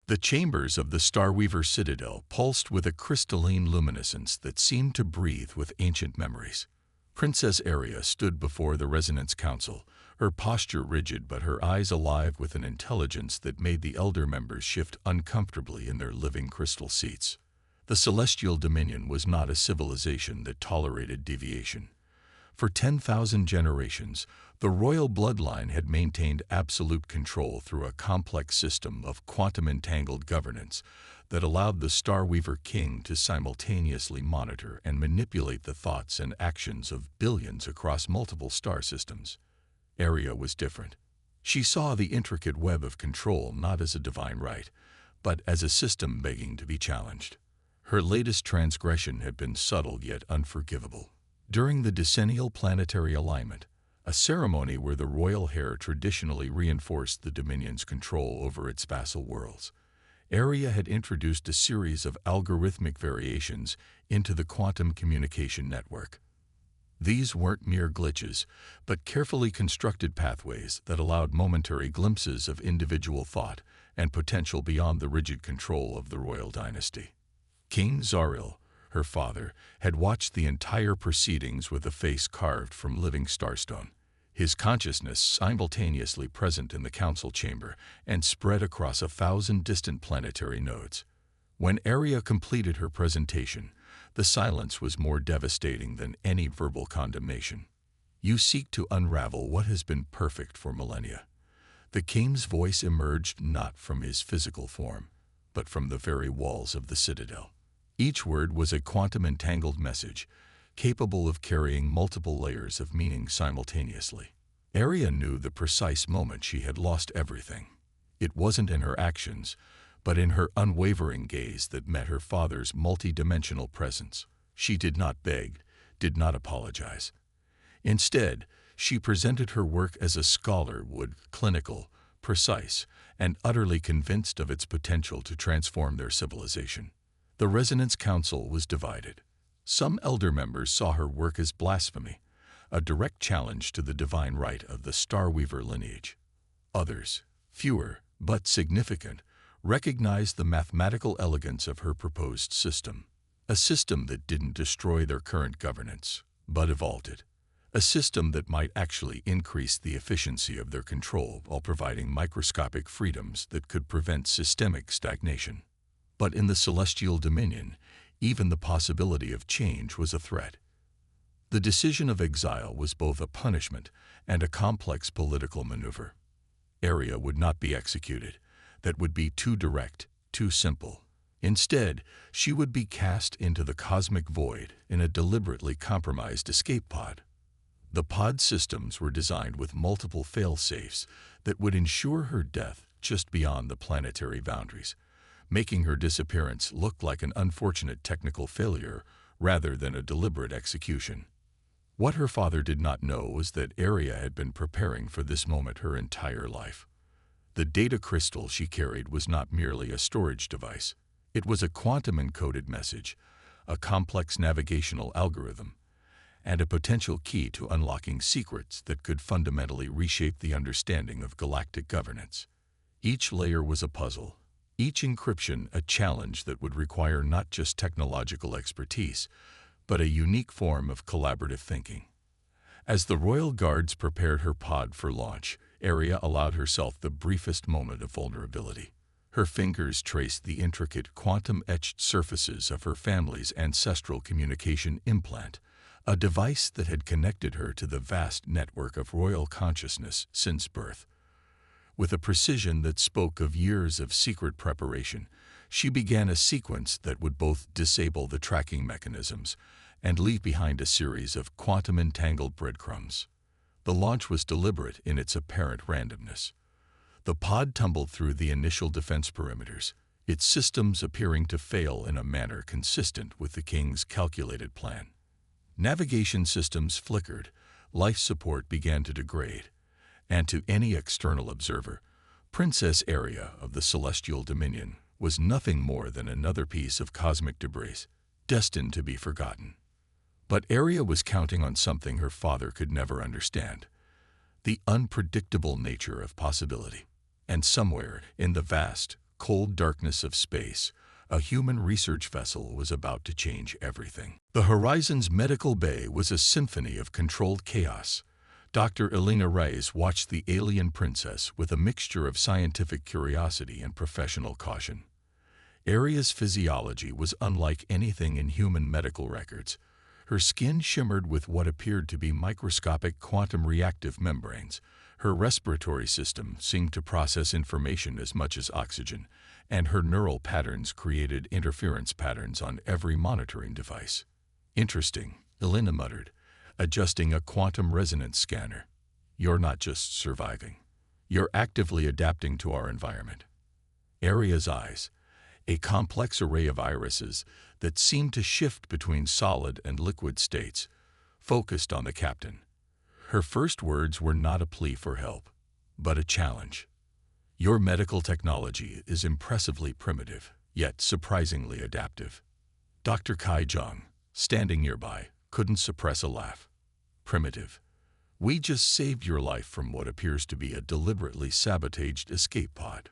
The chambers of the Starweaver Citadel pulsed with a crystalline luminescence that seemed to breathe with ancient memories. Princess Aria stood before the Resonance Council, her posture rigid but her eyes alive with an intelligence that made the elder members shift uncomfortably in their living crystal seats. The Celestial Dominion was not a civilization that tolerated deviation. For 10,000 generations, the royal bloodline had maintained absolute control through a complex system of quantum-entangled governance that allowed the Starweaver King to simultaneously monitor and manipulate the thoughts and actions of billions across multiple star systems. Aria was different. She saw the intricate web of control not as a divine right, but as a system begging to be challenged. Her latest transgression had been subtle yet unforgivable. During the decennial planetary alignment, a ceremony where the royal heir traditionally reinforced the Dominion's control over its vassal worlds, Aria had introduced a series of algorithmic variations into the quantum communication network. These weren't mere glitches, but carefully constructed pathways that allowed momentary glimpses of individual thought and potential beyond the rigid control of the royal dynasty. King Zaril, her father, had watched the entire proceedings with a face carved from living starstone, his consciousness simultaneously present in the council chamber and spread across 1,000 distant planetary nodes. When Aria completed her presentation, the silence was more devastating than any verbal condemnation. "You seek to unravel what has been perfect for millennia." The king's voice emerged not from his physical form, but from the very walls of the citadel. Each word was a quantum-entangled message, capable of carrying multiple layers of meaning simultaneously. Aria knew the precise moment she had lost everything. It wasn't in her actions, but in her unwavering gaze that met her father's multidimensional presence. She did not beg, did not apologize. Instead, she presented her work as a scholar would, clinical, precise, and utterly convinced of its potential to transform their civilization. The Resonance Council was divided. Some elder members saw her work as blasphemy, a direct challenge to the divine right of the Starweaver lineage. Others, fewer but significant, recognized the mathematical elegance of her proposed system, a system that didn't destroy their current governance, but evolved it, a system that might actually increase the efficiency of their control while providing microscopic freedoms that could prevent systemic stagnation. But in the Celestial Dominion, even the possibility of change was a threat. The decision of exile was both a punishment and a complex political maneuver. Aria would not be executed. That would be too direct, too simple. Instead, she would be cast into the cosmic void in a deliberately compromised escape pod. The pod systems were designed with multiple fail-safes that would ensure her death just beyond the planetary boundaries, making her disappearance look like an unfortunate technical failure rather than a deliberate execution. What her father did not know was that Aria had been preparing for this moment her entire life. The data crystal she carried was not merely a storage device. It was a quantum-encoded message, a complex navigational algorithm, and a potential key to unlocking secrets that could fundamentally reshape the understanding of galactic governance. Each layer was a puzzle, each encryption a challenge that would require not just technological expertise, but a unique form of collaborative thinking. As the royal guards prepared her pod for launch, Aria allowed herself the briefest moment of vulnerability. Her fingers traced the intricate quantum-etched surfaces of her family's ancestral communication implant, a device that had connected her to the vast network of royal consciousness since birth. With a precision that spoke of years of secret preparation, she began a sequence that would both disable the tracking mechanisms and leave behind a series of quantum-entangled breadcrumbs. The launch was deliberate in its apparent randomness. The pod tumbled through the initial defense perimeters, its systems appearing to fail in a manner consistent with the king's calculated plan. Navigation systems flickered, life support began to degrade, and to any external observer, Princess Aria of the Celestial Dominion was nothing more than another piece of cosmic debris, destined to be forgotten. But Aria was counting on something her father could never understand: the unpredictable nature of possibility. And somewhere in the vast, cold darkness of space, a human research vessel was about to change everything. The Horizon's medical bay was a symphony of controlled chaos. Dr. Elena Reyes watched the alien princess with a mixture of scientific curiosity and professional caution. Aria's physiology was unlike anything in human medical records. Her skin shimmered with what appeared to be microscopic quantum reactive membranes. Her respiratory system seemed to process information as much as oxygen, and her neural patterns created interference patterns on every monitoring device. "Interesting," Elena muttered, adjusting a quantum resonance scanner. "You're not just surviving. You're actively adapting to our environment." Aria's eyes, a complex array of irises that seemed to shift between solid and liquid states, focused on the captain. Her first words were not a plea for help, but a challenge. "Your medical technology is impressively primitive, yet surprisingly adaptive." Dr. Kai Zhang, standing nearby, couldn't suppress a laugh. "Primitive. We just saved your life from what appears to be a deliberately sabotaged escape pod."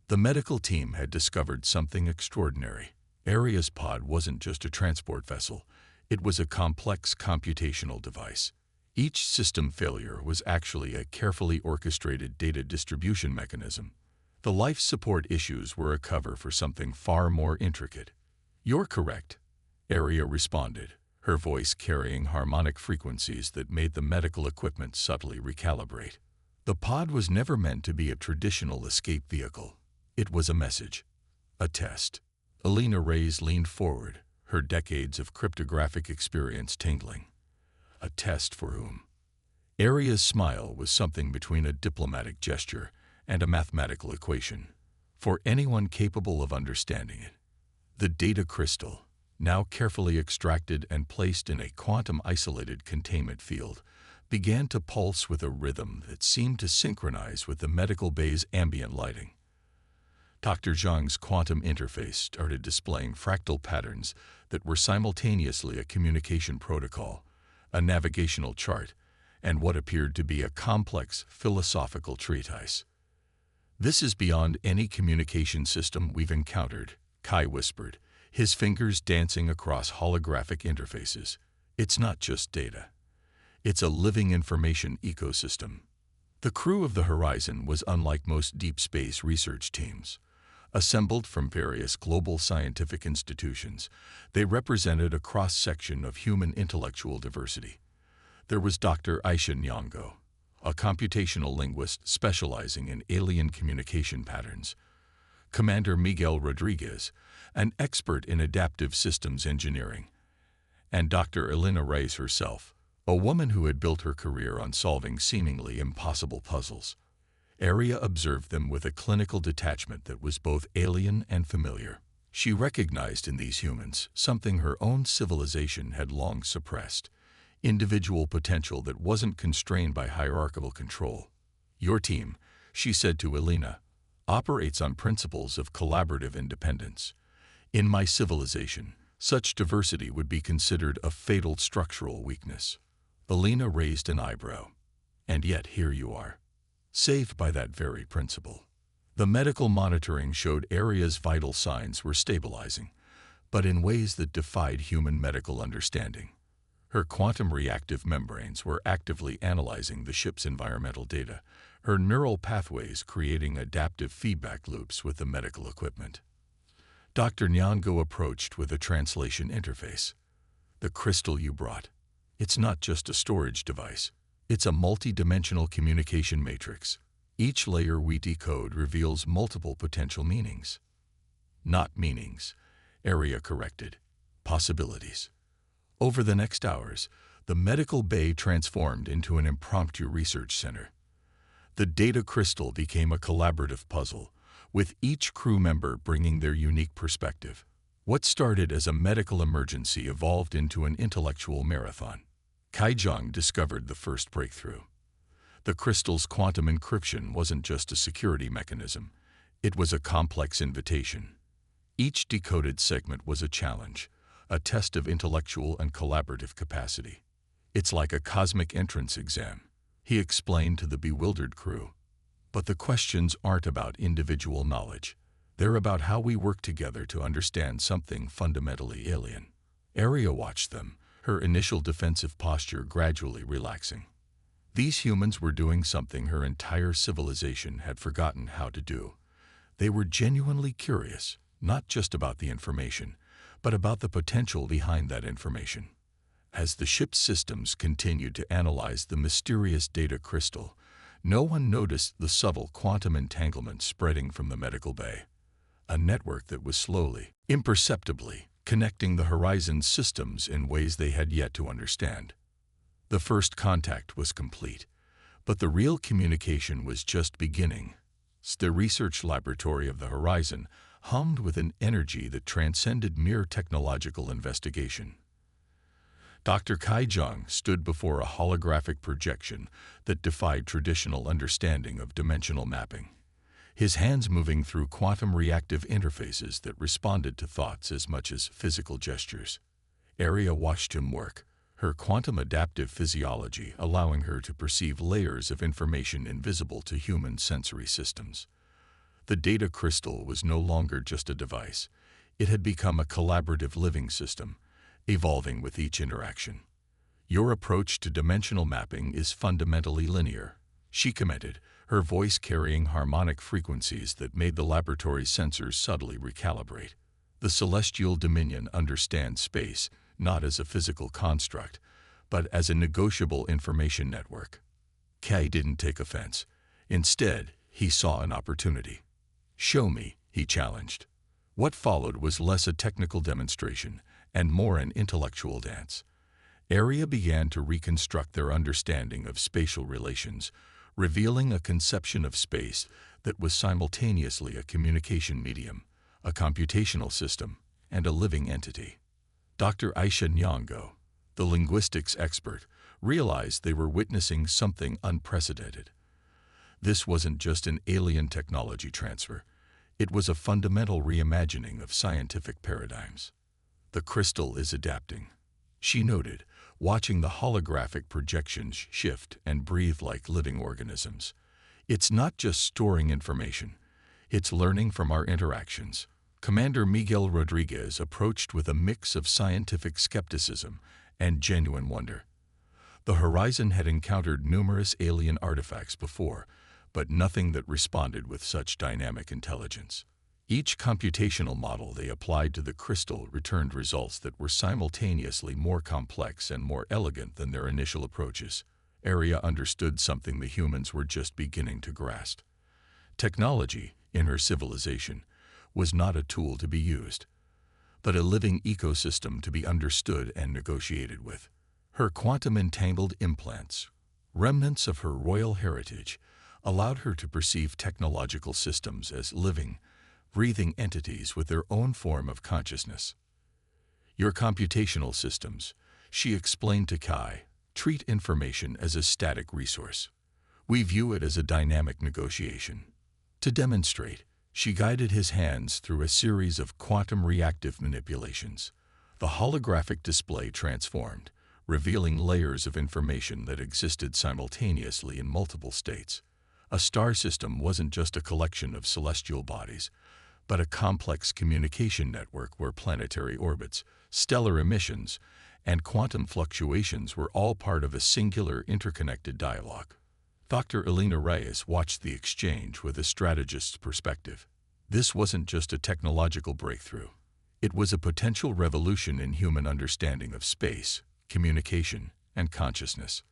The medical team had discovered something extraordinary. Aria's pod wasn't just a transport vessel. It was a complex computational device. Each system failure was actually a carefully orchestrated data distribution mechanism. The life support issues were a cover for something far more intricate. "You're correct," Aria responded, her voice carrying harmonic frequencies that made the medical equipment subtly recalibrate. The pod was never meant to be a traditional escape vehicle. It was a message, a test. Elena Reyes leaned forward, her decades of cryptographic experience tingling. A test for whom? Aria's smile was something between a diplomatic gesture and a mathematical equation. For anyone capable of understanding it. The data crystal, now carefully extracted and placed in a quantum-isolated containment field, began to pulse with a rhythm that seemed to synchronize with the medical bay's ambient lighting. Dr. Zhang's quantum interface started displaying fractal patterns that were simultaneously a communication protocol, a navigational chart, and what appeared to be a complex philosophical treatise. "This is beyond any communication system we've encountered," Kai whispered, his fingers dancing across holographic interfaces. "It's not just data. It's a living information ecosystem." The crew of the Horizon was unlike most deep space research teams. Assembled from various global scientific institutions, they represented a cross-section of human intellectual diversity. There was Dr. Aisha Nyong'o, a computational linguist specializing in alien communication patterns, Commander Miguel Rodriguez, an expert in adaptive systems engineering, and Dr. Elena Reyes herself, a woman who had built her career on solving seemingly impossible puzzles. Aria observed them with a clinical detachment that was both alien and familiar. She recognized in these humans something her own civilization had long suppressed, individual potential that wasn't constrained by hierarchical control. "Your team," she said to Elena, "operates on principles of collaborative independence. In my civilization, such diversity would be considered a fatal structural weakness." Elena raised an eyebrow. "And yet here you are, saved by that very principle." The medical monitoring showed Aria's vital signs were stabilizing, but in ways that defied human medical understanding. Her quantum reactive membranes were actively analyzing the ship's environmental data, her neural pathways creating adaptive feedback loops with the medical equipment. Dr. Nyong'o approached with a translation interface. "The crystal you brought. It's not just a storage device. It's a multi-dimensional communication matrix. Each layer we decode reveals multiple potential meanings." "Not meanings," Aria corrected. "Possibilities." Over the next hours, the medical bay transformed into an impromptu research center. The data crystal became a collaborative puzzle, with each crew member bringing their unique perspective. What started as a medical emergency evolved into an intellectual marathon. Kai Zhang discovered the first breakthrough. The crystal's quantum encryption wasn't just a security mechanism. It was a complex invitation. Each decoded segment was a challenge, a test of intellectual and collaborative capacity. "It's like a cosmic entrance exam," he explained to the bewildered crew. "But the questions aren't about individual knowledge. They're about how we work together to understand something fundamentally alien. Arya watched them, her initial defensive posture gradually relaxing. These humans were doing something her entire civilization had forgotten how to do. They were genuinely curious, not just about the information, but about the potential behind that information. As the ship's systems continued to analyze the mysterious data crystal, no one noticed the subtle quantum entanglement spreading from the medical bay. A network that was slowly, imperceptibly, connecting the Horizon's systems in ways they had yet to understand. The first contact was complete, but the real communication was just beginning. The research laboratory of the Horizon hummed with an energy that transcended mere technological investigation. Dr. Kai Jung stood before a holographic projection that defied traditional understanding of dimensional mapping, his hands moving through quantum reactive interfaces that responded to thoughts as much as physical gestures. Arya watched him work, her quantum adaptive physiology allowing her to perceive layers of information invisible to human sensory systems. The data crystal was no longer just a device. It had become a collaborative living system, evolving with each interaction. "Your approach to dimensional mapping is fundamentally linear," she commented, her voice carrying harmonic frequencies that made the laboratory's sensors subtly recalibrate. "The celestial dominion understands space not as a physical construct, but as a negotiable information network." Kai didn't take offense. Instead, he saw an opportunity. "Show me," he challenged. What followed was less a technical demonstration and more an intellectual dance. Arya began to reconstruct their understanding of spatial relations, revealing a conception of space that was simultaneously a communication medium, a computational system, and a living entity. Dr. Aisha Nyong'o, the linguistics expert, realized they were witnessing something unprecedented. This wasn't just an alien technology transfer. It was a fundamental reimagining of scientific paradigms. "The crystal is adapting," she noted, watching the holographic projections shift and breathe like living organisms. "It's not just storing information. It's learning from our interactions." Commander Miguel Rodriguez approached with a mix of scientific skepticism and genuine wonder. The Horizon had encountered numerous alien artifacts before, but nothing that responded with such dynamic intelligence. Each computational model they applied to the crystal returned results that were simultaneously more complex and more elegant than their initial approaches. Arya understood something the humans were just beginning to grasp. Technology, in her civilization, was not a tool to be used, but a living ecosystem to be understood and negotiated with. Her quantum-entangled implants, remnants of her royal heritage, allowed her to perceive technological systems as living, breathing entities with their own form of consciousness. "Your computational systems," she explained to Kai, "treat information as a static resource. We view it as a dynamic negotiation." To demonstrate, she guided his hands through a series of quantum reactive manipulations. The holographic display transformed, revealing layers of information that existed simultaneously in multiple states. A star system wasn't just a collection of celestial bodies, but a complex communication network where planetary orbits, stellar emissions, and quantum fluctuations were all part of a singular interconnected dialogue. Dr. Elena Reyes watched the exchange with a strategist's perspective. This wasn't just a technological breakthrough. It was a potential revolution in human understanding of space, communication, and consciousness.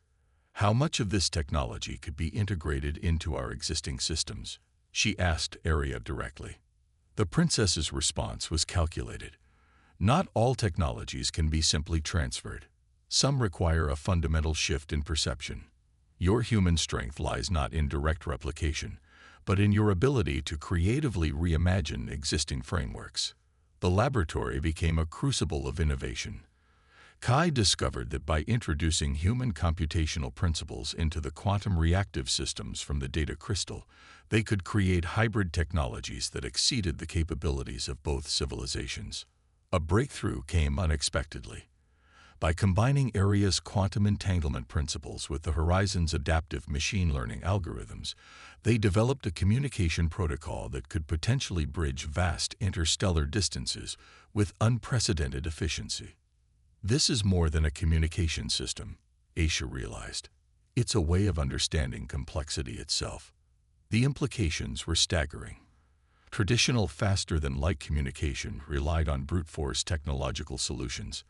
How much of this technology could be integrated into our existing systems? She asked Arya directly. The princess's response was calculated. Not all technologies can be simply transferred. Some require a fundamental shift in perception. Your human strength lies not in direct replication, but in your ability to creatively reimagine existing frameworks. The laboratory became a crucible of innovation. Kai discovered that by introducing human computational principles into the quantum reactive systems from the data crystal, they could create hybrid technologies that exceeded the capabilities of both civilizations. A breakthrough came unexpectedly. By combining Area's quantum entanglement principles with the Horizon's adaptive machine learning algorithms, they developed a communication protocol that could potentially bridge vast interstellar distances with unprecedented efficiency. This is more than a communication system, Aisha realized. It's a way of understanding complexity itself. The implications were staggering. Traditional faster-than-light communication relied on brute force technological solutions.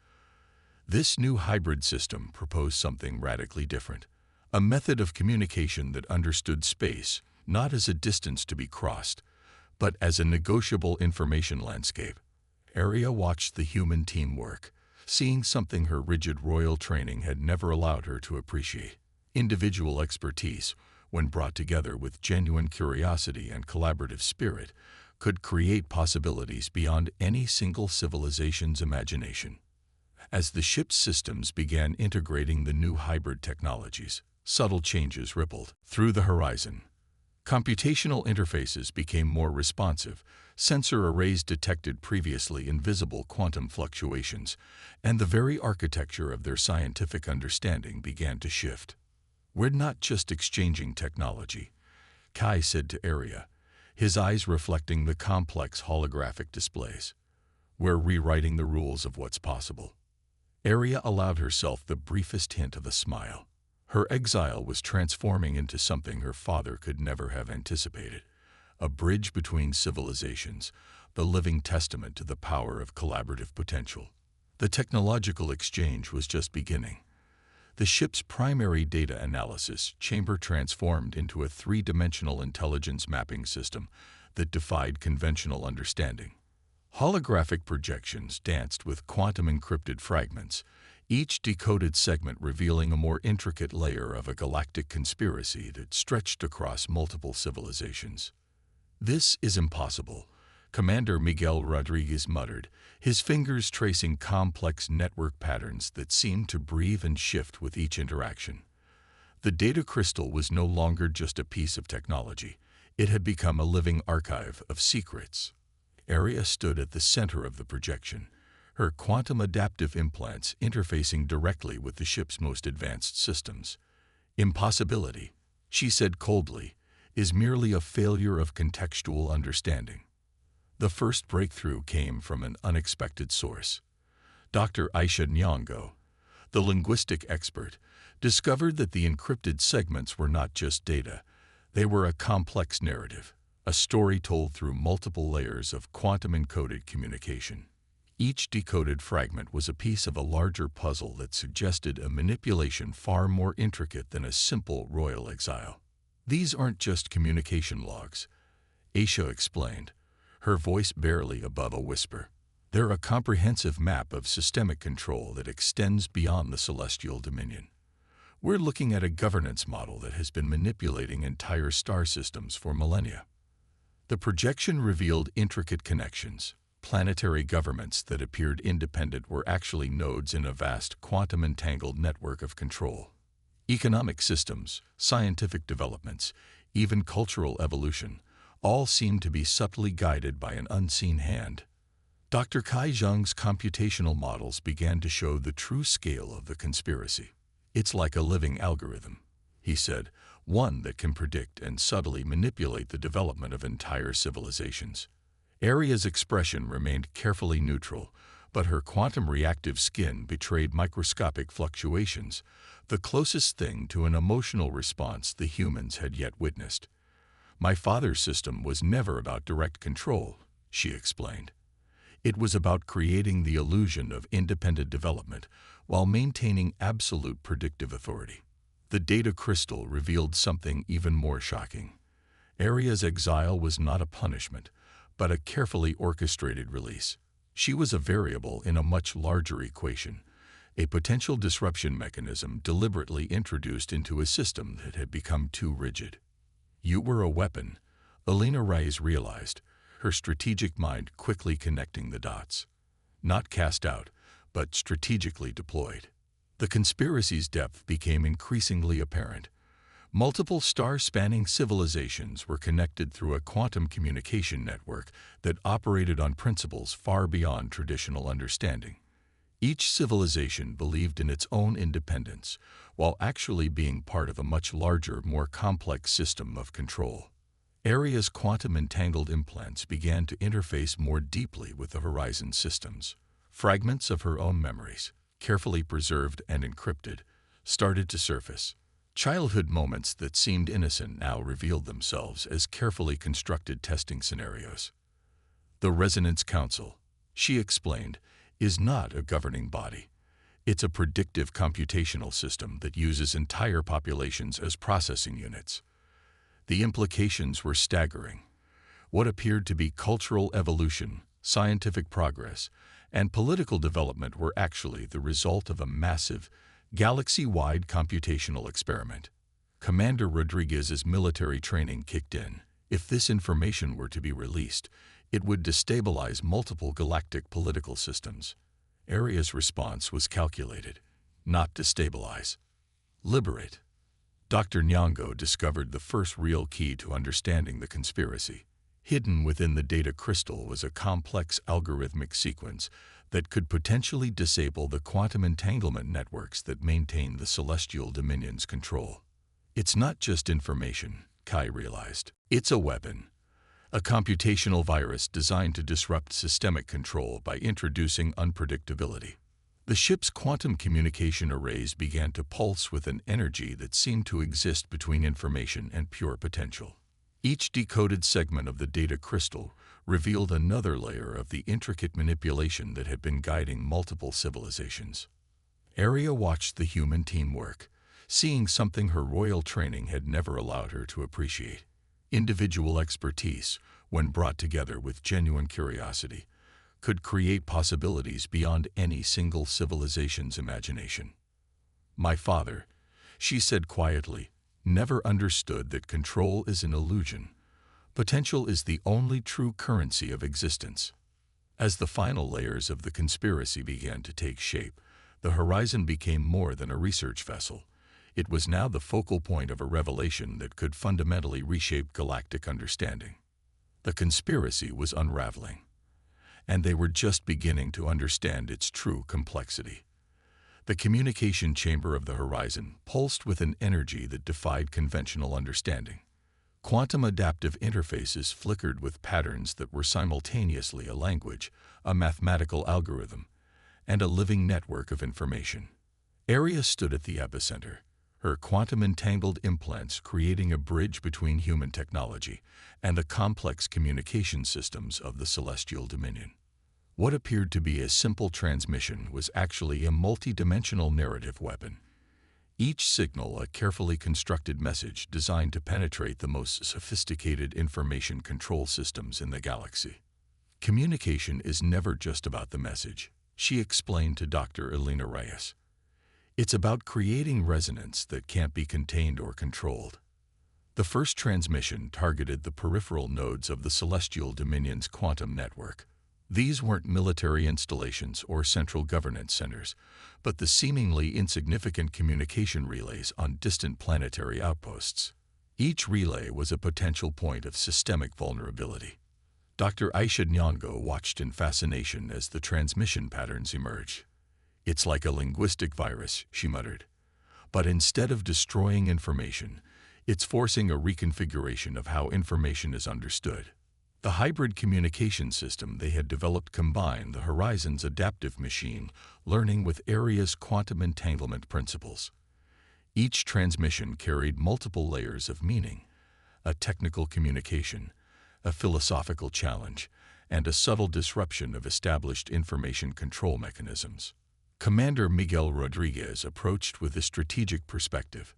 This new hybrid system proposed something radically different, a method of communication that understood space not as a distance to be crossed, but as a negotiable information landscape. Area watched the human team work, seeing something her rigid royal training had never allowed her to appreciate. Individual expertise, when brought together with genuine curiosity and collaborative spirit, could create possibilities beyond any single civilization's imagination. As the ship's systems began integrating the new hybrid technologies, subtle changes rippled through the horizon. Computational interfaces became more responsive, sensor arrays detected previously invisible quantum fluctuations, and the very architecture of their scientific understanding began to shift. "We're not just exchanging technology," Kai said to Area, his eyes reflecting the complex holographic displays. "We're rewriting the rules of what's possible." Area allowed herself the briefest hint of a smile. Her exile was transforming into something her father could never have anticipated, a bridge between civilizations, the living testament to the power of collaborative potential. The technological exchange was just beginning. The ship's primary data analysis chamber transformed into a three-dimensional intelligence mapping system that defied conventional understanding. Holographic projections danced with quantum-encrypted fragments, each decoded segment revealing a more intricate layer of a galactic conspiracy that stretched across multiple civilizations. "This is impossible," Commander Miguel Rodriguez muttered, his fingers tracing complex network patterns that seemed to breathe and shift with each interaction. The data crystal was no longer just a piece of technology. It had become a living archive of secrets. Area stood at the center of the projection, her quantum adaptive implants interfacing directly with the ship's most advanced systems. "Impossibility," she said coldly, "is merely a failure of contextual understanding." The first breakthrough came from an unexpected source. Dr. Aisha Nyong'o, the linguistic expert, discovered that the encrypted segments were not just data. They were a complex narrative, a story told through multiple layers of quantum-encoded communication. Each decoded fragment was a piece of a larger puzzle that suggested a manipulation far more intricate than a simple royal exile. "These aren't just communication logs," Aisha explained, her voice barely above a whisper. "They're a comprehensive map of systemic control that extends beyond the celestial dominion. We're looking at a governance model that has been manipulating entire star systems for millennia." The projection revealed intricate connections. Planetary governments that appeared independent were actually nodes in a vast quantum-entangled network of control. Economic systems, scientific developments, even cultural evolution, all seemed to be subtly guided by an unseen hand. Dr. Kai Zheng's computational models began to show the true scale of the conspiracy. "It's like a living algorithm," he said, "one that can predict and subtly manipulate the development of entire civilizations." Area's expression remained carefully neutral, but her quantum-reactive skin betrayed microscopic fluctuations, the closest thing to an emotional response the humans had yet witnessed. "My father's system was never about direct control," she explained. "It was about creating the illusion of independent development while maintaining absolute predictive authority." The data crystal revealed something even more shocking. Area's exile was not a punishment, but a carefully orchestrated release. She was a variable in a much larger equation, a potential disruption mechanism deliberately introduced into a system that had become too rigid. "You were a weapon," Alina Reyes realized, her strategic mind quickly connecting the dots. "Not cast out, but strategically deployed." The conspiracy's depth became increasingly apparent. Multiple star-spanning civilizations were connected through a quantum communication network that operated on principles far beyond traditional understanding. Each civilization believed in its own independence, while actually being part of a much larger, more complex system of control. Aria's quantum-entangled implants began to interface more deeply with the Horizon systems. Fragments of her own memories, carefully preserved and encrypted, started to surface. Childhood moments that seemed innocent now revealed themselves as carefully constructed testing scenarios. The Resonance Council, she explained, is not a governing body. It's a predictive computational system that uses entire populations as processing units. The implications were staggering. What appeared to be cultural evolution, scientific progress, and political development were actually the result of a massive, galaxy-wide computational experiment. Commander Rodriguez's military training kicked in. If this information were to be released, it would destabilize multiple galactic political systems. Aria's response was calculated: not destabilize, liberate. Dr. Nyong'o discovered the first real key to understanding the conspiracy. Hidden within the data crystal was a complex algorithmic sequence that could potentially disable the quantum entanglement networks that maintain the Celestial Dominion's control. It's not just information, Kai realized. It's a weapon. A computational virus designed to disrupt systemic control by introducing unpredictability. The ship's quantum communication arrays began to pulse with an energy that seemed to exist between information and pure potential. Each decoded segment of the data crystal revealed another layer of the intricate manipulation that had been guiding multiple civilizations. Aria watched the human teamwork, seeing something her royal training had never allowed her to appreciate. Individual expertise, when brought together with genuine curiosity, could create possibilities beyond any single civilization's imagination. My father, she said quietly, never understood that control is an illusion. Potential is the only true currency of existence. As the final layers of the conspiracy began to take shape, the Horizon became more than a research vessel. It was now the focal point of a revelation that could fundamentally reshape galactic understanding. The conspiracy was unraveling, and they were just beginning to understand its true complexity. The communication chamber of the Horizon pulsed with an energy that defied conventional understanding. Quantum adaptive interfaces flickered with patterns that were simultaneously a language, a mathematical algorithm, and a living network of information. Aria stood at the epicenter, her quantum-entangled implants creating a bridge between human technology and the complex communication systems of the Celestial Dominion. What appeared to be a simple transmission was actually a multi-dimensional narrative weapon. Each signal a carefully constructed message designed to penetrate the most sophisticated information control systems in the galaxy. Communication is never just about the message, she explained to Dr. Elena Reyes. It's about creating resonance that can't be contained or controlled. The first transmission targeted the peripheral nodes of the Celestial Dominion's quantum network. These weren't military installations or central governance centers, but the seemingly insignificant communication relays on distant planetary outposts. Each relay was a potential point of systemic vulnerability. Dr. Aisha Nyong'o watched in fascination as the transmission patterns emerged. It's like a linguistic virus, she muttered. But instead of destroying information, it's forcing a reconfiguration of how information is understood. The hybrid communication system they had developed combined the Horizon's adaptive machine learning with Aria's quantum entanglement principles. Each transmission carried multiple layers of meaning, a technical communication, a philosophical challenge, and a subtle disruption of established information control mechanisms. Commander Miguel Rodriguez approached with a strategic perspective.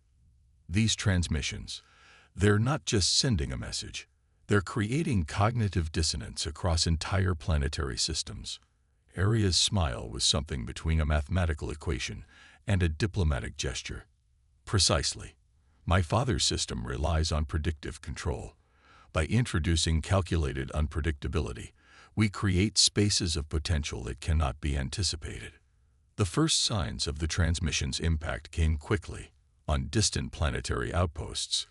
These transmissions, they're not just sending a message. They're creating cognitive dissonance across entire planetary systems. Aria's smile was something between a mathematical equation and a diplomatic gesture. Precisely. My father's system relies on predictive control. By introducing calculated unpredictability, we create spaces of potential that cannot be anticipated. The first signs of the transmission's impact came quickly. On distant planetary outposts,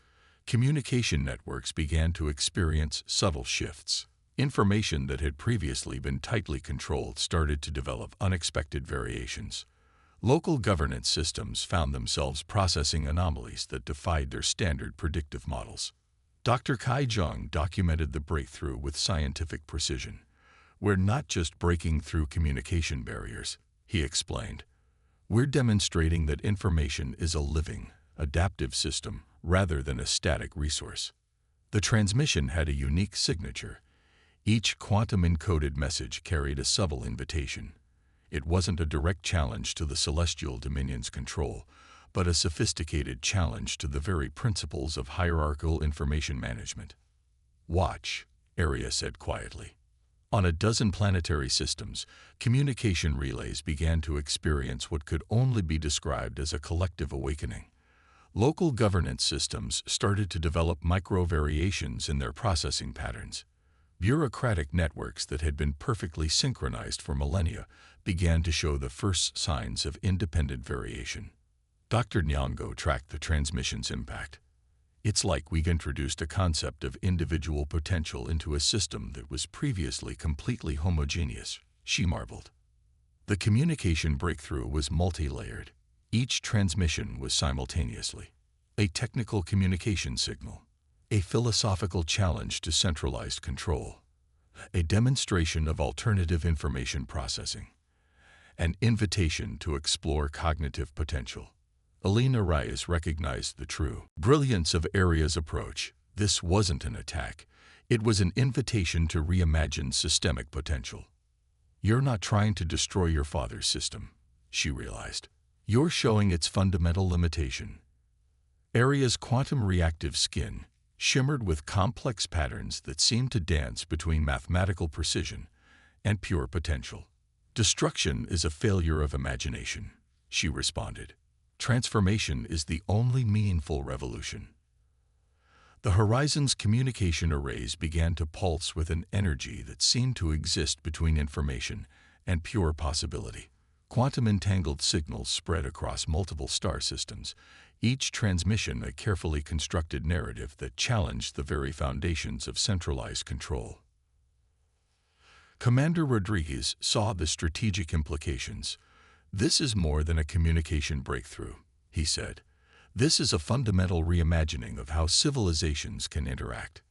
communication networks began to experience subtle shifts. Information that had previously been tightly controlled started to develop unexpected variations. Local governance systems found themselves processing anomalies that defied their standard predictive models. Dr. Kai Zhang documented the breakthrough with scientific precision. "We're not just breaking through communication barriers," he explained. "We're demonstrating that information is a living, adaptive system rather than a static resource." The transmission had a unique signature. Each quantum-encoded message carried a subtle invitation. It wasn't a direct challenge to the celestial dominion's control, but a sophisticated challenge to the very principles of hierarchical information management. "Watch," Arya said quietly. On a dozen planetary systems, communication relays began to experience what could only be described as a collective awakening. Local governance systems started to develop micro-variations in their processing patterns. Bureaucratic networks that had been perfectly synchronized for millennia began to show the first signs of independent variation. Dr. Nyong'o tracked the transmission's impact. "It's like we've introduced a concept of individual potential into a system that was previously completely homogeneous," she marveled. The communication breakthrough was multi-layered. Each transmission was simultaneously a technical communication signal, a philosophical challenge to centralized control, a demonstration of alternative information processing, an invitation to explore cognitive potential. Alina Reyes recognized the true brilliance of Arya's approach. This wasn't an attack. It was an invitation to reimagine systemic potential. "You're not trying to destroy your father's system," she realized. "You're showing its fundamental limitation." Arya's quantum-reactive skin shimmered with complex patterns that seemed to dance between mathematical precision and pure potential. "Destruction is a failure of imagination," she responded. "Transformation is the only meaningful revolution." The Horizon's communication arrays began to pulse with an energy that seemed to exist between information and pure possibility. Quantum-entangled signals spread across multiple star systems, each transmission a carefully constructed narrative that challenged the very foundations of centralized control. Commander Rodriguez saw the strategic implications. "This is more than a communication breakthrough," he said. "This is a fundamental reimagining of how civilizations can interact."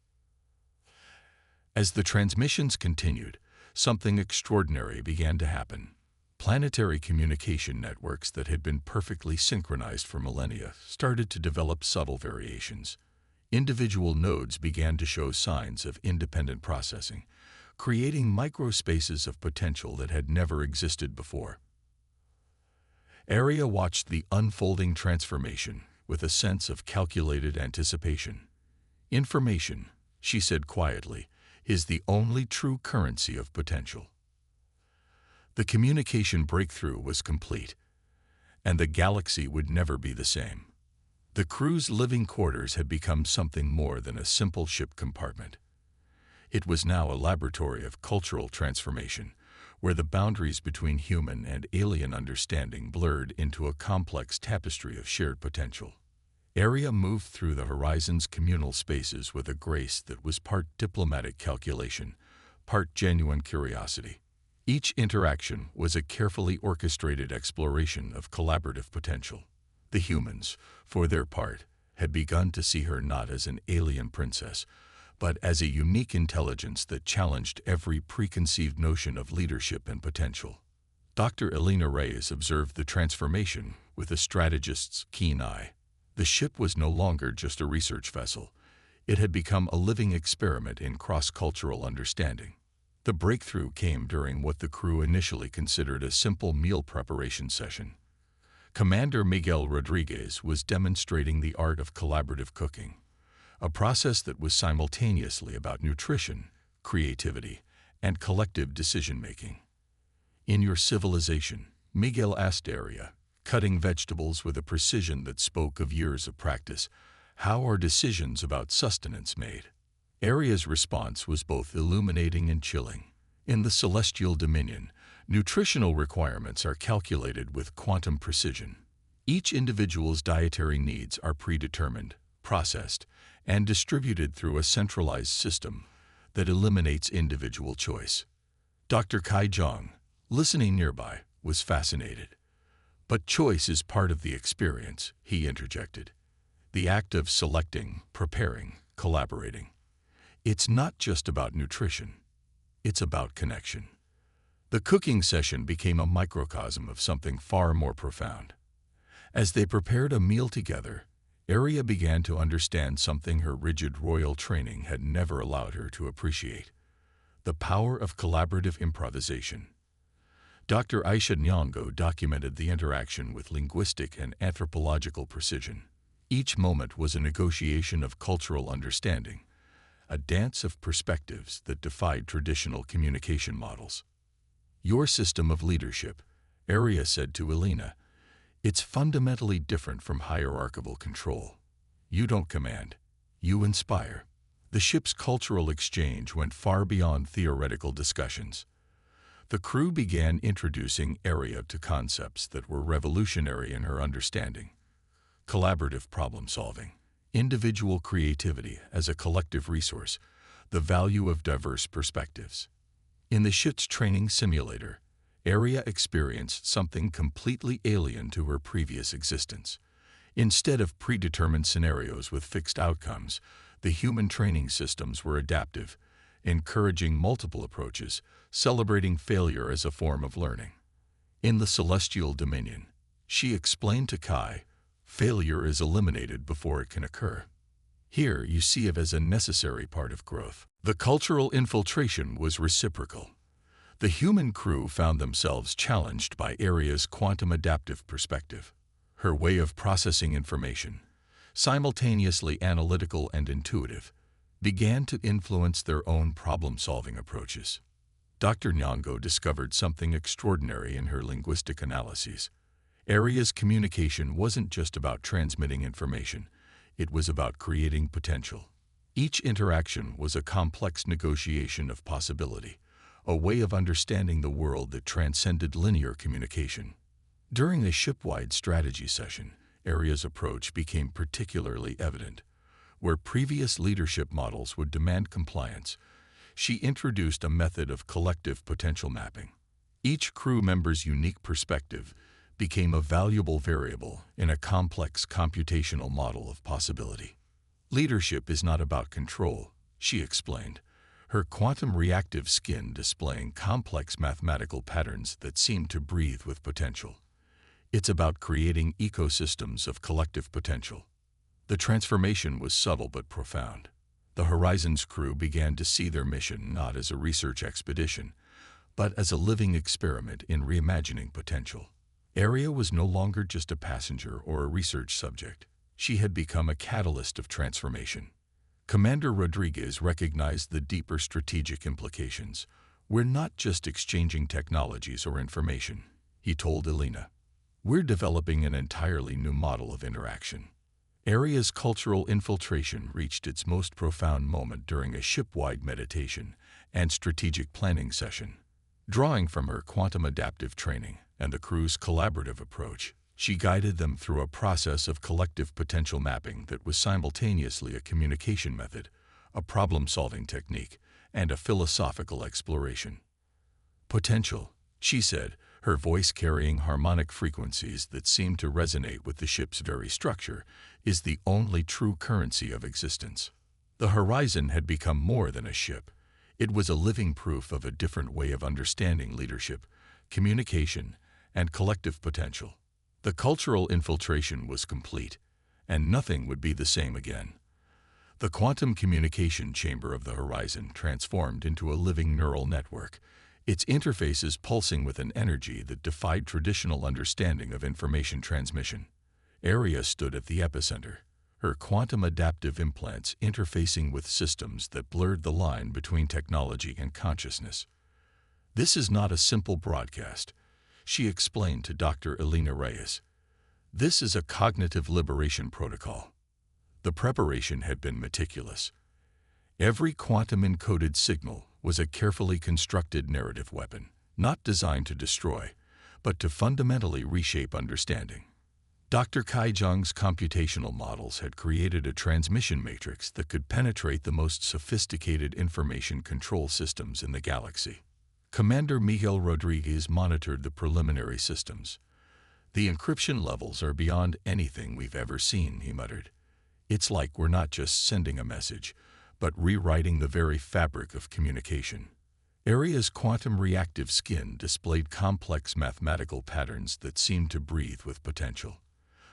As the transmissions continued, something extraordinary began to happen. Planetary communication networks that had been perfectly synchronized for millennia started to develop subtle variations. Individual nodes began to show signs of independent processing, creating microspaces of potential that had never existed before. Arya watched the unfolding transformation with a sense of calculated anticipation. "Information," she said quietly, "is the only true currency of potential." The communication breakthrough was complete, and the galaxy would never be the same. The crew's living quarters had become something more than a simple ship compartment. It was now a laboratory of cultural transformation, where the boundaries between human and alien understanding blurred into a complex tapestry of shared potential. Arya moved through the Horizon's communal spaces with a grace that was part diplomatic calculation, part genuine curiosity. Each interaction was a carefully orchestrated exploration of collaborative potential. The humans, for their part, had begun to see her not as an alien princess, but as a unique intelligence that challenged every preconceived notion of leadership and potential. Dr. Alina Reyes observed the transformation with a strategist's keen eye. The ship was no longer just a research vessel. It had become a living experiment in cross-cultural understanding. The breakthrough came during what the crew initially considered a simple meal preparation session. Commander Miguel Rodriguez was demonstrating the art of collaborative cooking, a process that was simultaneously about nutrition, creativity, and collective decision-making. "In your civilization," Miguel asked Arya, cutting vegetables with a precision that spoke of years of practice, "how are decisions about sustenance made?" Arya's response was both illuminating and chilling. "In the celestial dominion, nutritional requirements are calculated with quantum precision. Each individual's dietary needs are predetermined, processed, and distributed through a centralized system that eliminates individual choice. Dr. Kai Zhang, listening nearby, was fascinated. But choice is part of the experience, he interjected. The act of selecting, preparing, collaborating. It's not just about nutrition. It's about connection. The cooking session became a microcosm of something far more profound. As they prepared a meal together, Arya began to understand something her rigid royal training had never allowed her to appreciate: the power of collaborative improvisation. Dr. Aisha Nyong'o documented the interaction with linguistic and anthropological precision. Each moment was a negotiation of cultural understanding, a dance of perspectives that defied traditional communication models. "Your system of leadership," Arya said to Elena, "it's fundamentally different from hierarchical control. You don't command, you inspire." The ship's cultural exchange went far beyond theoretical discussions. The crew began introducing Arya to concepts that were revolutionary in her understanding: collaborative problem-solving, individual creativity as a collective resource, the value of diverse perspectives. In the ship's training simulator, Arya experienced something completely alien to her previous existence. Instead of predetermined scenarios with fixed outcomes, the human training systems were adaptive, encouraging multiple approaches, celebrating failure as a form of learning. In the Celestial Dominion, she explained to Kai, failure is eliminated before it can occur. Here you see it as a necessary part of growth. The cultural infiltration was reciprocal. The human crew found themselves challenged by Arya's quantum adaptive perspective. Her way of processing information, simultaneously analytical and intuitive, began to influence their own problem-solving approaches. Dr. Nyong'o discovered something extraordinary in her linguistic analyses. Arya's communication wasn't just about transmitting information, it was about creating potential. Each interaction was a complex negotiation of possibility, a way of understanding the world that transcended linear communication. During the ship-wide strategy session, Arya's approach became particularly evident. Where previous leadership models would demand compliance, she introduced a method of collective potential mapping. Each crew member's unique perspective became a valuable variable in a complex computational model of possibility. Leadership is not about control, she explained, her quantum reactive skin displaying complex mathematical patterns that seemed to breathe with potential. It's about creating ecosystems of collective potential. The transformation was subtle but profound. The Horizons crew began to see their mission not as a research expedition, but as a living experiment in reimagining potential. Arya was no longer just a passenger or a research subject. She had become a catalyst of transformation. Commander Rodriguez recognized the deeper strategic implications. "We're not just exchanging technologies or information," he told Elena. "We're developing an entirely new model of interaction." Arya's cultural infiltration reached its most profound moment during a ship-wide meditation and strategic planning session. Drawing from her quantum adaptive training and the crew's collaborative approach, she guided them through a process of collective potential mapping that was simultaneously a communication method, a problem-solving technique, and a philosophical exploration. "Potential," she said, her voice carrying harmonic frequencies that seemed to resonate with the ship's very structure, "is the only true currency of existence." The Horizon had become more than a ship. It was a living proof of a different way of understanding leadership, communication, and collective potential. The cultural infiltration was complete, and nothing would be the same again. The quantum communication chamber of the Horizon transformed into a living neural network, its interfaces pulsing with an energy that defied traditional understanding of information transmission. Arya stood at the epicenter, her quantum adaptive implants interfacing with systems that blurred the line between technology and consciousness. "This is not a simple broadcast," she explained to Dr. Elena Reyes. "This is a cognitive liberation protocol." The preparation had been meticulous. Every quantum-encoded signal was a carefully constructed narrative weapon, not designed to destroy, but to fundamentally reshape understanding. Dr. Kai Zhang's computational models had created a transmission matrix that could penetrate the most sophisticated information control systems in the galaxy. Commander Miguel Rodriguez monitored the preliminary systems. "The encryption levels are beyond anything we've ever seen," he muttered. "It's like we're not just sending a message, but rewriting the very fabric of communication." Aria's quantum reactive skin displayed complex mathematical patterns that seemed to breathe with potential.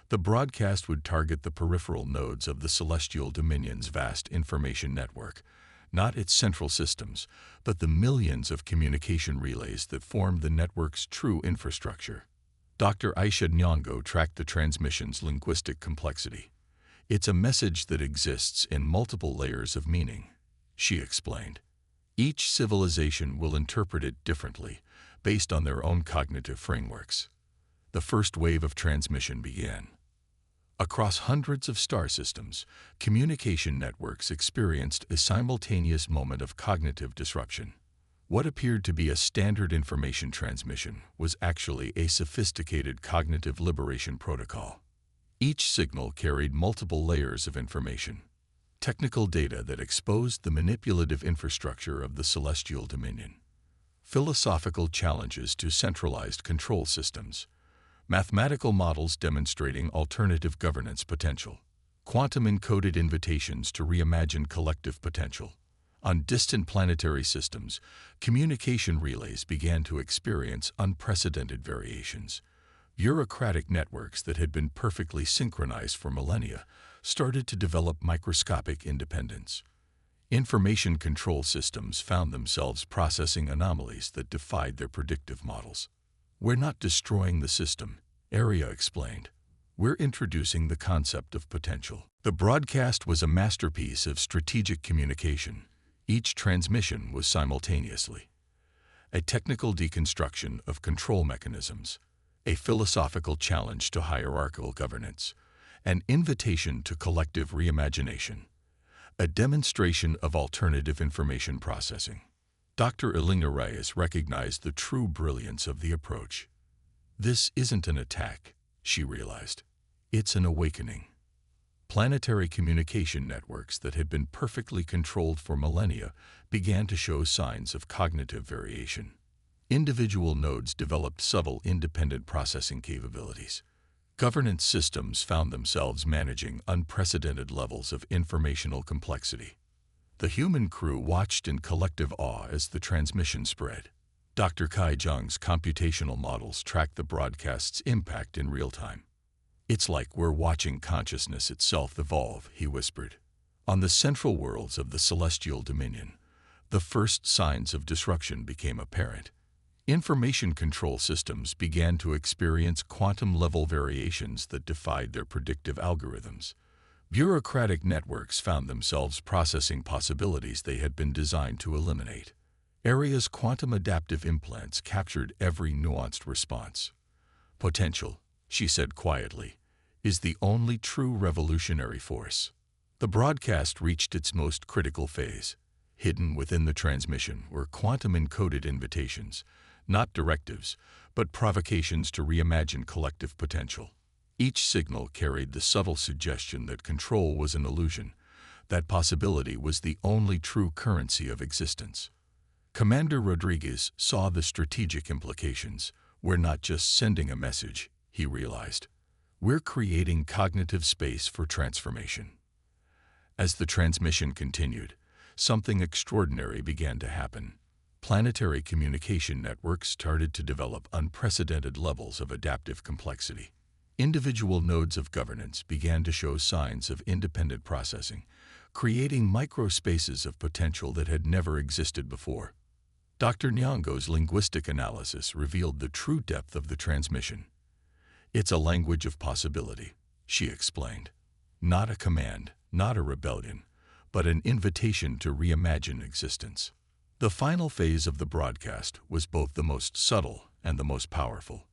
The broadcast would target the peripheral nodes of the Celestial Dominion's vast information network, not its central systems, but the millions of communication relays that formed the network's true infrastructure. Dr. Aisha Nyong'o tracked the transmission's linguistic complexity. "It's a message that exists in multiple layers of meaning," she explained. "Each civilization will interpret it differently, based on their own cognitive frameworks." The first wave of transmission began. Across hundreds of star systems, communication networks experienced a simultaneous moment of cognitive disruption. What appeared to be a standard information transmission was actually a sophisticated cognitive liberation protocol. Each signal carried multiple layers of information, technical data that exposed the manipulative infrastructure of the Celestial Dominion, philosophical challenges to centralized control systems, mathematical models demonstrating alternative governance potential, quantum-encoded invitations to reimagine collective potential. On distant planetary systems, communication relays began to experience unprecedented variations. Bureaucratic networks that had been perfectly synchronized for millennia started to develop microscopic independence. Information control systems found themselves processing anomalies that defied their predictive models. "We're not destroying the system," Aria explained. "We're introducing the concept of potential." The broadcast was a masterpiece of strategic communication. Each transmission was simultaneously a technical deconstruction of control mechanisms, a philosophical challenge to hierarchical governance, an invitation to collective reimagination, a demonstration of alternative information processing. Dr. Elena Reyes recognized the true brilliance of the approach. "This isn't an attack," she realized. "It's an awakening." Planetary communication networks that had been perfectly controlled for millennia began to show signs of cognitive variation. Individual nodes developed subtle independent processing capabilities. Governance systems found themselves managing unprecedented levels of informational complexity. The human crew watched in collective awe as the transmission spread. Dr. Kai Zhang's computational models tracked the broadcast's impact in real time. "It's like we're watching consciousness itself evolve," he whispered. On the central worlds of the Celestial Dominion, the first signs of disruption became apparent. Information control systems began to experience quantum-level variations that defied their predictive algorithms. Bureaucratic networks found themselves processing possibilities they had been designed to eliminate. Aria's quantum adaptive implants captured every nuanced response. "Potential," she said quietly, "is the only true revolutionary force." The broadcast reached its most critical phase. Hidden within the transmission were quantum-encoded invitations, not directives, but provocations to reimagine collective potential. Each signal carried the subtle suggestion that control was an illusion, that possibility was the only true currency of existence. Commander Rodriguez saw the strategic implications. "We're not just sending a message," he realized. "We're creating cognitive space for transformation." As the transmission continued, something extraordinary began to happen. Planetary communication networks started to develop unprecedented levels of adaptive complexity. Individual nodes of governance began to show signs of independent processing, creating microspaces of potential that had never existed before. Dr. Nyong'o's linguistic analysis revealed the true depth of the transmission. "It's a language of possibility," she explained. "Not a command, not a rebellion, but an invitation to reimagine existence." The final phase of the broadcast was both the most subtle and the most powerful.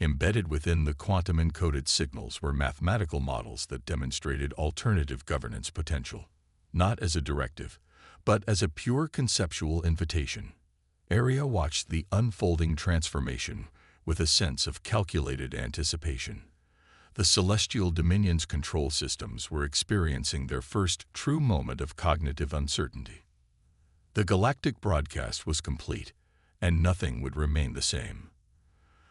Embedded within the quantum-encoded signals were mathematical models that demonstrated alternative governance potential, not as a directive, but as a pure conceptual invitation. Aria watched the unfolding transformation with a sense of calculated anticipation. The Celestial Dominion's control systems were experiencing their first true moment of cognitive uncertainty. The galactic broadcast was complete, and nothing would remain the same.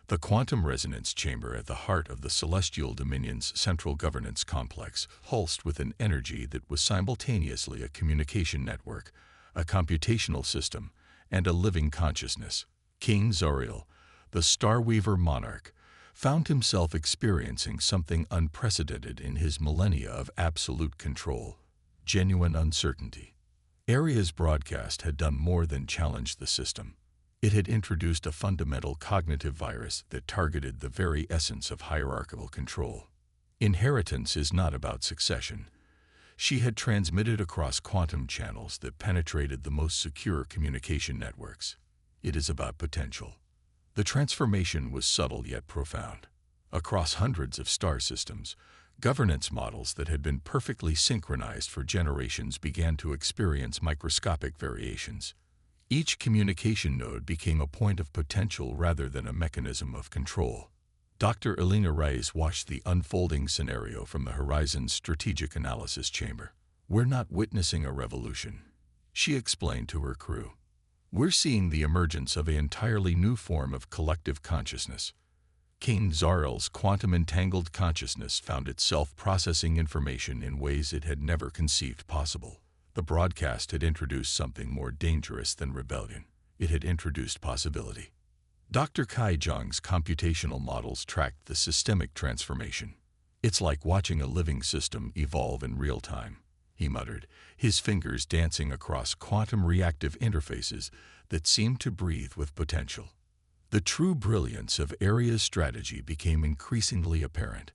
The quantum resonance chamber at the heart of the Celestial Dominion's central governance complex pulsed with an energy that was simultaneously a communication network, a computational system, and a living consciousness. King Zariel, the Starweaver monarch, found himself experiencing something unprecedented in his millennia of absolute control, genuine uncertainty. Aria's broadcast had done more than challenge the system. It had introduced a fundamental cognitive virus that targeted the very essence of hierarchical control. Inheritance is not about succession. She had transmitted across quantum channels that penetrated the most secure communication networks. It is about potential. The transformation was subtle yet profound. Across hundreds of star systems, governance models that had been perfectly synchronized for generations began to experience microscopic variations. Each communication node became a point of potential rather than a mechanism of control. Dr. Elena Reyes watched the unfolding scenario from the Horizon's strategic analysis chamber. "We're not witnessing a revolution," she explained to her crew. "We're seeing the emergence of an entirely new form of collective consciousness." King Zariel's quantum-entangled consciousness found itself processing information in ways it had never conceived possible. The broadcast had introduced something more dangerous than rebellion. It had introduced possibility. Dr. Kai Zhang's computational models tracked the systemic transformation. "It's like watching a living system evolve in real time," he muttered, his fingers dancing across quantum reactive interfaces that seemed to breathe with potential. The true brilliance of Aria's strategy became increasingly apparent.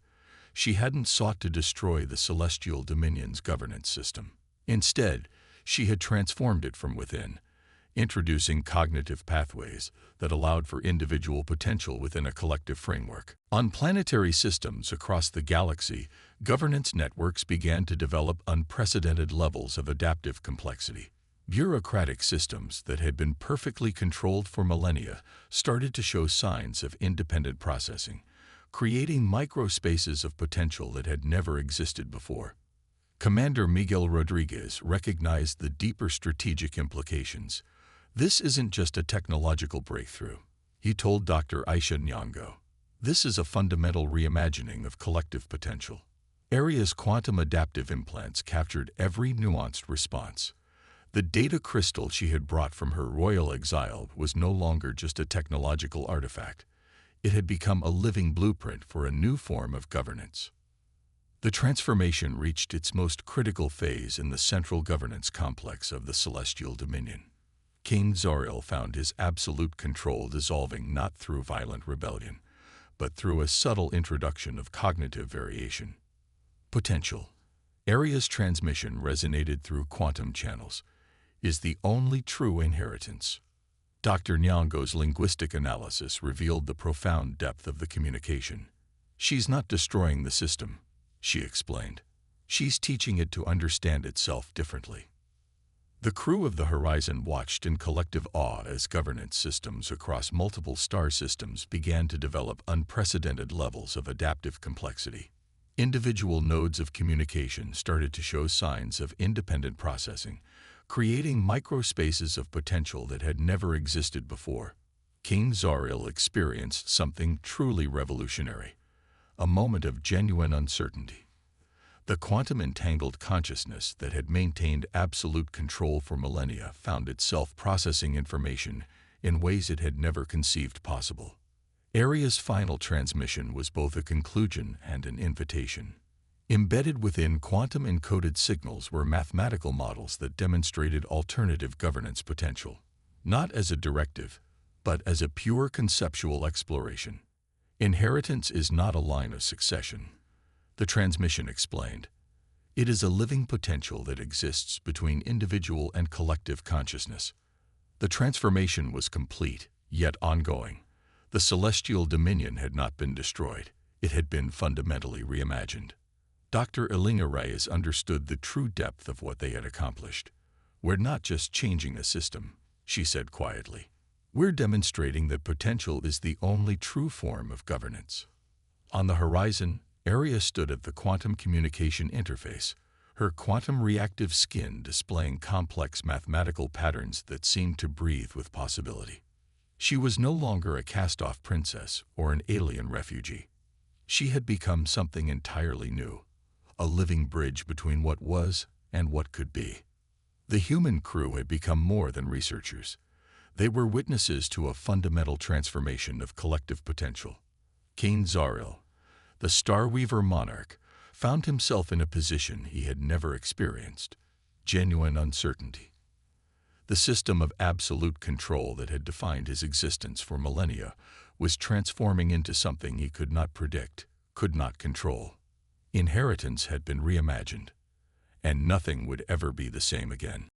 She hadn't sought to destroy the Celestial Dominion's governance system. Instead, she had transformed it from within, introducing cognitive pathways that allowed for individual potential within a collective framework. On planetary systems across the galaxy, governance networks began to develop unprecedented levels of adaptive complexity. Bureaucratic systems that had been perfectly controlled for millennia started to show signs of independent processing, creating microspaces of potential that had never existed before. Commander Miguel Rodriguez recognized the deeper strategic implications. "This isn't just a technological breakthrough," he told Dr. Aisha Nyong'o. "This is a fundamental reimagining of collective potential." Aria's quantum adaptive implants captured every nuanced response. The data crystal she had brought from her royal exile was no longer just a technological artifact. It had become a living blueprint for a new form of governance. The transformation reached its most critical phase in the central governance complex of the Celestial Dominion. King Zariel found his absolute control dissolving not through violent rebellion, but through a subtle introduction of cognitive variation. Potential. Aria's transmission resonated through quantum channels, is the only true inheritance. Dr. Nyong'o's linguistic analysis revealed the profound depth of the communication. "She's not destroying the system," she explained. "She's teaching it to understand itself differently." The crew of the Horizon watched in collective awe as governance systems across multiple star systems began to develop unprecedented levels of adaptive complexity. Individual nodes of communication started to show signs of independent processing, creating microspaces of potential that had never existed before. King Zariel experienced something truly revolutionary, a moment of genuine uncertainty. The quantum-entangled consciousness that had maintained absolute control for millennia found itself processing information in ways it had never conceived possible. Aria's final transmission was both a conclusion and an invitation. Embedded within quantum-encoded signals were mathematical models that demonstrated alternative governance potential, not as a directive, but as a pure conceptual exploration. "Inheritance is not a line of succession," the transmission explained. "It is a living potential that exists between individual and collective consciousness." The transformation was complete, yet ongoing. The Celestial Dominion had not been destroyed. It had been fundamentally reimagined. Dr. Elena Reyes understood the true depth of what they had accomplished. "We're not just changing a system," she said quietly. "We're demonstrating that potential is the only true form of governance." On the horizon, Area stood at the quantum communication interface, her quantum reactive skin displaying complex mathematical patterns that seemed to breathe with possibility. She was no longer a cast-off princess or an alien refugee. She had become something entirely new, a living bridge between what was and what could be. The human crew had become more than researchers. They were witnesses to a fundamental transformation of collective potential. Kane Zaril, the Starweaver monarch, found himself in a position he had never experienced: genuine uncertainty. The system of absolute control that had defined his existence for millennia was transforming into something he could not predict, could not control. Inheritance had been reimagined, and nothing would ever be the same again.